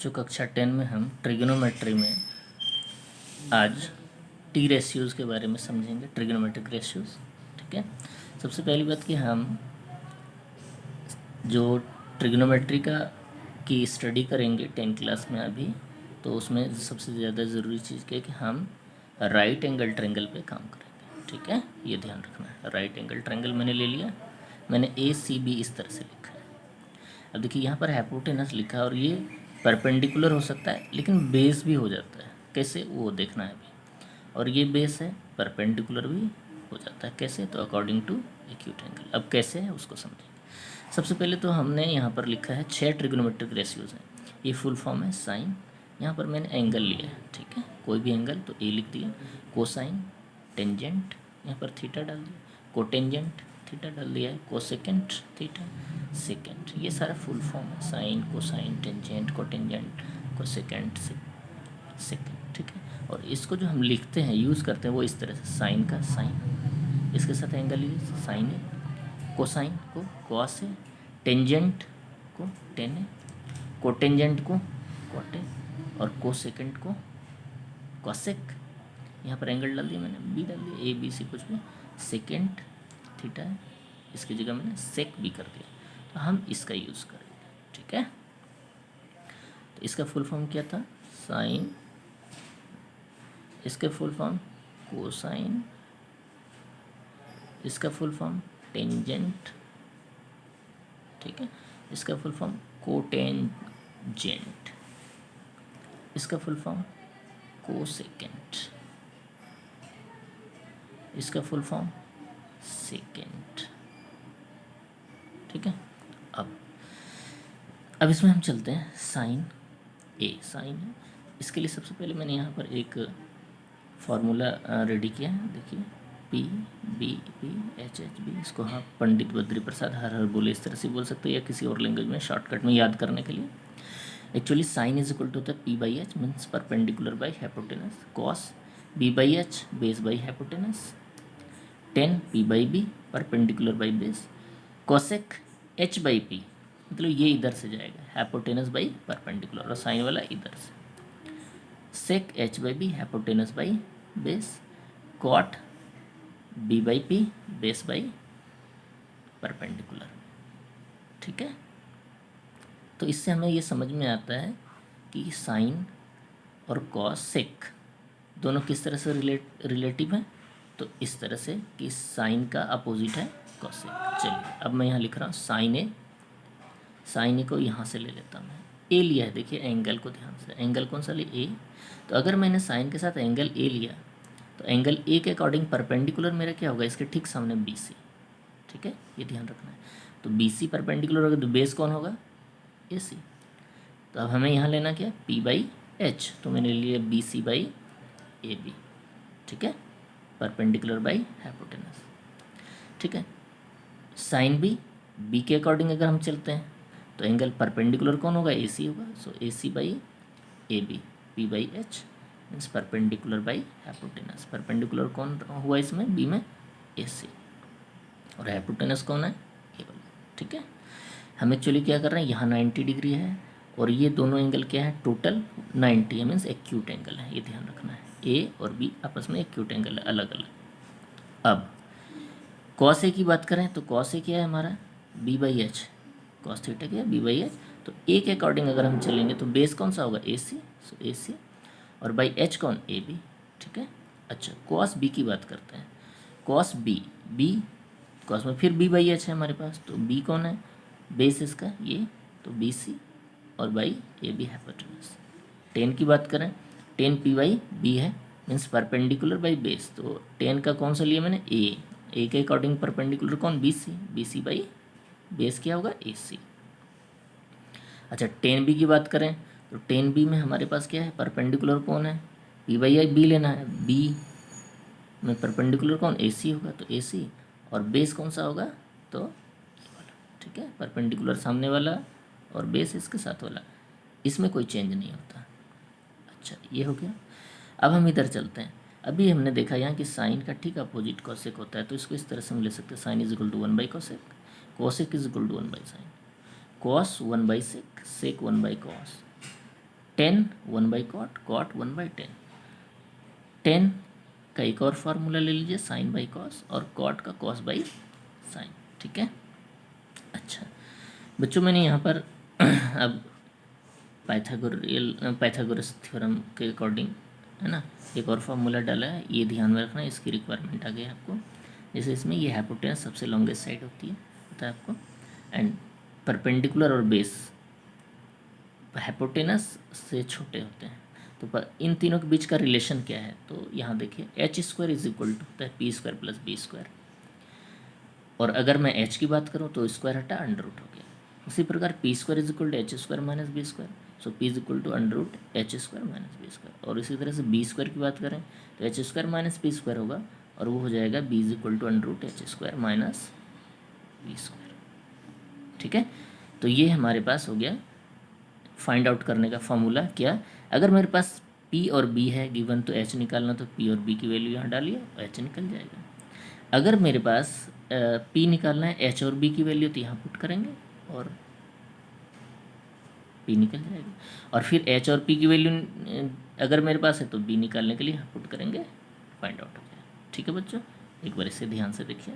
बच्चों कक्षा 10 में हम ट्रिग्नोमेट्री में आज टी रेशियोज़ के बारे में समझेंगे, ट्रिग्नोमेट्रिक रेशियोज़। ठीक है, सबसे पहली बात कि हम जो ट्रिग्नोमेट्री की स्टडी करेंगे 10 क्लास में अभी, तो उसमें सबसे ज़्यादा ज़रूरी चीज़ क्या है कि हम राइट एंगल ट्रायंगल पे काम करेंगे। ठीक है, ये ध्यान रखना है। राइट एंगल ट्रायंगल मैंने ले लिया, मैंने ACB इस तरह से लिखा है। अब देखिए यहाँ पर हाइपोटेनस लिखा है और ये परपेंडिकुलर हो सकता है लेकिन बेस भी हो जाता है। कैसे, वो देखना है अभी। और ये बेस है, परपेंडिकुलर भी हो जाता है। कैसे, तो अकॉर्डिंग टू एक्यूट एंगल। अब कैसे है उसको समझेंगे। सबसे पहले तो हमने यहाँ पर लिखा है 6 ट्रिग्नोमेट्रिक रेशियोज़ हैं। ये फुल फॉर्म है साइन। यहाँ पर मैंने एंगल लिया है, ठीक है, कोई भी एंगल, तो ए लिख दिया। कोसाइन, टेंजेंट, यहाँ पर थीटा डाल दिया। कोटेंजेंट, थीटा डाल दिया है। कोसेकेंट, थीटा, सेकेंट, ये सारा फुल फॉर्म है। Sine, cosine, tangent, cotangent, cosecant, secant. ठीक है, और इसको जो हम लिखते हैं, यूज़ करते हैं, वो इस तरह से, साइन का साइन, इसके साथ एंगल ये साइन है, कोसाइन को कॉस है, टेंजेंट को टेन है, कोटेंजेंट को कॉट है, और कोसेकेंट को कॉसेक। यहाँ पर एंगल डाल दिया मैंने, बी डाल दिया, ABC कुछ भी, सेकेंट थीटा है, इसकी जगह मैंने सेक भी कर दिया। तो हम इसका यूज़ करेंगे। ठीक है, तो इसका फुल फॉर्म क्या था, साइन, इसका फुल फॉर्म कोसाइन, इसका फुल फॉर्म टेंजेंट, ठीक है, इसका फुल फॉर्म कोटेंजेंट, इसका फुल फॉर्म कोसेकेंट, इसका फुल फॉर्म सेकेंट। ठीक है, अब इसमें हम चलते हैं साइन ए। साइन है, इसके लिए सबसे पहले मैंने यहाँ पर एक फार्मूला रेडी किया है। देखिए, PBPHHB, इसको हाँ पंडित बद्री प्रसाद हर हर बोले इस तरह से बोल सकते हैं, या किसी और लैंग्वेज में शॉर्टकट में याद करने के लिए। Actually sine is equal to होता है P/H, means perpendicular by hypotenuse, cos B/H, base by hypotenuse, tan P/B, perpendicular by base, cosec H/P, मतलब ये इधर से जाएगा, हाइपोटेनस बाई परपेंडिकुलर, और साइन वाला इधर से, sec H/B, hypotenuse by base, cot B/P, base by perpendicular. ठीक है, तो इससे हमें ये समझ में आता है कि साइन और कॉस सेक दोनों किस तरह से रिलेटिव हैं। तो इस तरह से कि साइन का अपोजिट है कॉसेक। चलिए, अब मैं यहाँ लिख रहा हूँ साइन ए। साइन ए को यहाँ से ले लेता हूँ मैं, ए लिया है, देखिए एंगल को ध्यान से, एंगल कौन सा लिया, ए। तो अगर मैंने साइन के साथ एंगल ए लिया, तो एंगल ए के अकॉर्डिंग परपेंडिकुलर मेरा क्या होगा, इसके ठीक सामने BC। ठीक है, ये ध्यान रखना है। तो BC परपेंडिकुलर होगा, तो बेस कौन होगा, AC। तो अब हमें यहाँ लेना क्या, P/H, तो मैंने लिया BC/AB। ठीक है, परपेंडिकुलर बाई हाइपोटेनस। ठीक है, साइन B के अकॉर्डिंग अगर हम चलते हैं, तो एंगल परपेंडिकुलर कौन होगा, AC होगा। सो AC/AB, P/H means perpendicular by hypotenuse. Perpendicular कौन हुआ इसमें, B में, AC, और हाइपोटेनस कौन है, A वाला। ठीक है, हम एक्चुअली क्या कर रहे हैं, यहाँ 90 डिग्री है, और ये दोनों एंगल क्या है, टोटल 90 है, मीन्स एक्यूट एंगल है, ये ध्यान रखना है। A और B आपस में एक्यूट एंगल है, अलग अलग। अब कॉस ए की बात करें, तो कॉस ए क्या है हमारा, B/H, कॉस थीटा क्या है, B/H। तो ए के अकॉर्डिंग अगर हम चलेंगे, तो बेस कौन सा होगा, AC, सो AC, और बाई H कौन, AB। ठीक है, अच्छा, कॉस B की बात करते हैं। कॉस B कॉस में फिर B/H है हमारे पास, तो B कौन है, बेस इसका ये, तो BC, और बाई AB हाइपोटेनस। टेन की बात करें, टेन P/B है, मीन्स परपेंडिकुलर बाई बेस, तो टेन का कौन सा लिया मैंने, ए के अकॉर्डिंग परपेंडिकुलर कौन, BC बाई बेस क्या होगा, AC। अच्छा, टेन B की बात करें, तो टेन B में हमारे पास क्या है, परपेंडिकुलर कौन है, P/B लेना है, B में परपेंडिकुलर कौन, AC होगा, तो AC, और बेस कौन सा होगा, तो ये वाला। ठीक है, परपेंडिकुलर सामने वाला और बेस इसके साथ वाला, इसमें कोई चेंज नहीं होता। अच्छा, ये हो गया। अब हम इधर चलते हैं। अभी हमने देखा यहाँ कि साइन का ठीक अपोजिट कॉसेक होता है, तो इसको इस तरह से हम ले सकते हैं, साइन इज इक्वल टू 1/कॉसेक, कॉसेक इज इक्वल टू 1/साइन, कॉस 1/सेक, सेक 1/कॉस। Tan 1/cot, cot 1/10। टेन का एक और फार्मूला ले लीजिए, साइन बाई कॉस, और कॉट का कॉस बाई साइन। ठीक है। अच्छा बच्चों, मैंने यहाँ पर अब पाइथागोरस थ्योरम के अकॉर्डिंग, है ना, एक और फार्मूला डाला है, ये ध्यान में रखना, इसकी रिक्वायरमेंट आ गई आपको। जैसे इसमें ये हाइपोटेनस सबसे लॉन्गेस्ट साइड होती है, पता है आपको, एंड परपेंडिकुलर और बेस हाइपोटेनस से छोटे होते हैं। तो इन तीनों के बीच का रिलेशन क्या है, तो यहाँ देखिए H square is equal to होता है P square plus B square, और अगर मैं एच की बात करूँ तो स्क्वायर हटा अंडर रूट हो गया। उसी प्रकार P square is equal to H square minus B square, so P is equal to under root H square minus B square. और इसी तरह से बी स्क्वायर की बात करें तो H square minus P square होगा, और वो हो जाएगा B is equal to under root H square minus B square. ठीक है, तो ये हमारे पास हो गया फाइंड आउट करने का फॉर्मूला। क्या, अगर मेरे पास P और B है गिवन, तो H निकालना, तो P और B की वैल्यू यहाँ डालिए और H निकल जाएगा। अगर मेरे पास P निकालना है, H और B की वैल्यू, तो यहाँ पुट करेंगे और P निकल जाएगा। और फिर H और P की वैल्यू अगर मेरे पास है तो B निकालने के लिए यहाँ पुट करेंगे, फाइंड आउट हो जाएगा। ठीक है बच्चों, एक बार इसे ध्यान से देखिए।